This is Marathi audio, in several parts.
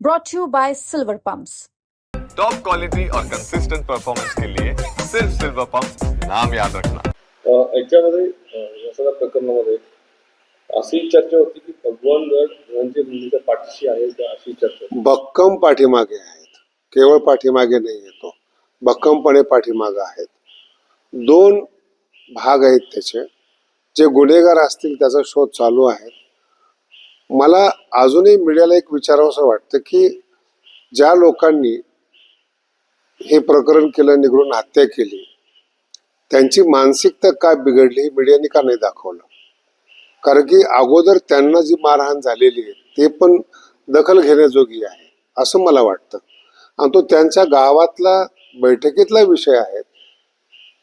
brought to you by Silver Pumps. Top quality और कंसिस्टेंट परफॉर्मेंस के लिए सिर्फ सिल्वर पंप नाम याद रखना। याच्यामध्ये या सगळ्या प्रकरणामध्ये अशी चर्चा होती की भगवान गड म्हणजे मुलीच्या पाठीशी आहे का, अशी चर्चा होती. भक्कम पाठीमागे आहेत, केवळ पाठीमागे नाही येतो, भक्कमपणे पाठीमागे आहेत. दोन भाग आहेत त्याचे. जे गुन्हेगार असतील त्याचा शोध चालू आहे. मला अजूनही मीडियाला एक विचारावंसं वाटतं की ज्या लोकांनी हे प्रकरण केलं, निघून हत्या केली, त्यांची मानसिकता काय बिघडली हे मीडियाने का नाही दाखवलं? कारण की अगोदर त्यांना जी मारहाण झालेली आहे ते पण दखल घेण्याजोगी आहे असं मला वाटतं. आणि तो त्यांच्या गावातला बैठकीतला विषय आहे.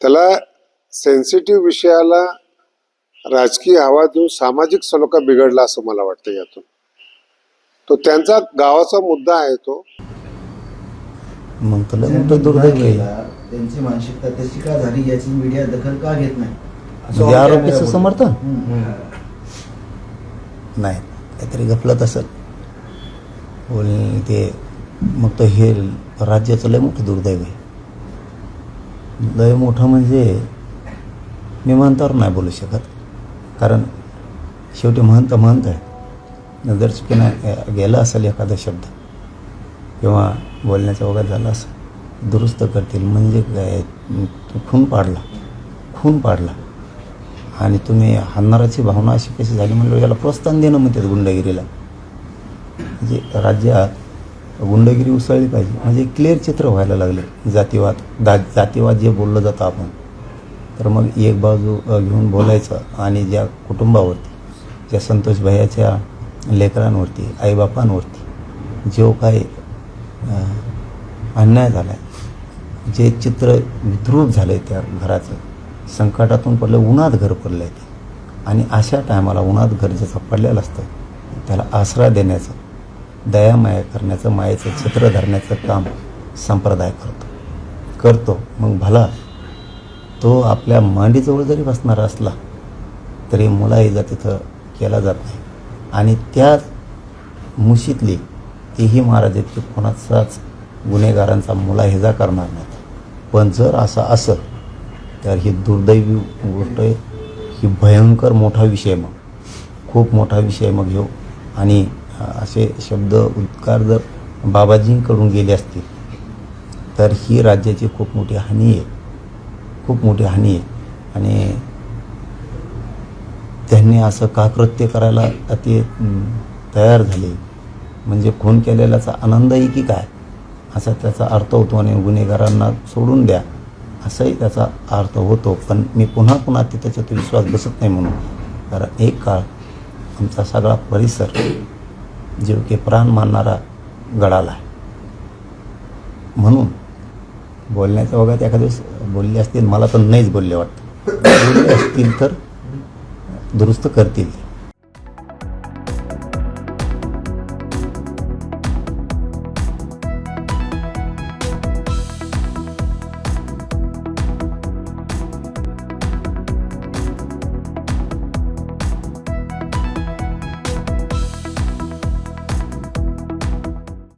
त्याला सेन्सिटिव्ह विषयाला राजकीय हवा देऊन सामाजिक सलोखा बिघडला असं मला वाटतं. यातून तो त्यांचा गावाचा मुद्दा आहे. तो मग तुला मोठं दुर्दैव आहे. त्यांची मानसिकता तशी का झाली याची मीडिया दखल का घेत नाही? म्हणजे आरोपीचं समर्थन नाही, काहीतरी गफलत असेल ते. मग तो हे राज्याचं लय मोठं दुर्दैव आहे. लय मोठं म्हणजे मी महंतावर नाही बोलू शकत, कारण शेवटी महंत आहे. जर चुकीनं गेला असेल एखादा शब्द किंवा बोलण्याचा वगैरे झाला असं दुरुस्त करतील. म्हणजे काय, खून पाडला आणि तुम्ही हाणणाराची भावना अशी कशी झाली म्हणलं याला प्रोत्साहन देणं म्हणतात गुंडगिरीला. म्हणजे राज्यात गुंडगिरी उसळली पाहिजे म्हणजे क्लिअर चित्र व्हायला लागलं. जातीवाद जे बोललं जातं आपण, तर मग एक बाजू घेऊन बोलायचं आणि ज्या कुटुंबावरती, ज्या संतोष भैयाच्या लेकरांवरती, आईबापांवरती जो काही अन्याय झाला आहे, जे चित्र विद्रूप झालं आहे त्या घराचं, संकटातून पडलं, उन्हात घर पडलं आहे ते. आणि अशा टायमाला उन्हात घर ज्याचं पडलेलं असतं त्याला आसरा देण्याचं, दयामाया करण्याचं, मायेचं छत्र धरण्याचं काम संप्रदाय करतो. मग भला तो आपल्या मांडीजवळ जरी बसणारा असला तरी मुलाइजा तिथं केला जात नाही. आणि त्याच मुशीतली तेही महाराज आहेत की कोणाचाच गुन्हेगारांचा मुलाहिजा करणार नाहीत. पण जर असं असेल तर ही दुर्दैवी गोष्ट आहे. ही भयंकर मोठा विषय, मग खूप मोठा विषय मग घेऊ. आणि असे शब्द उद्गार जर बाबाजींकडून गेले असतील तर ही राज्याची खूप मोठी हानी आहे. आणि त्यांनी असं का कृत्य करायला ते तयार झाले म्हणजे खून केलेल्याचा आनंदही की काय असा त्याचा अर्थ होतो. आणि गुन्हेगारांना सोडून द्या असाही त्याचा अर्थ होतो. पण मी पुन्हा ते त्याच्यात विश्वास बसत नाही म्हणून. कारण एक काळ आमचा सगळा परिसर जीव के प्राण मानणारा गडाला आहे. म्हणून बोलण्याच्या वगैरे एखाद्या दिवस बोलले असतील, मला तर नाहीच बोलले वाटतं. बोलले असतील तर दुरुस्त करतील.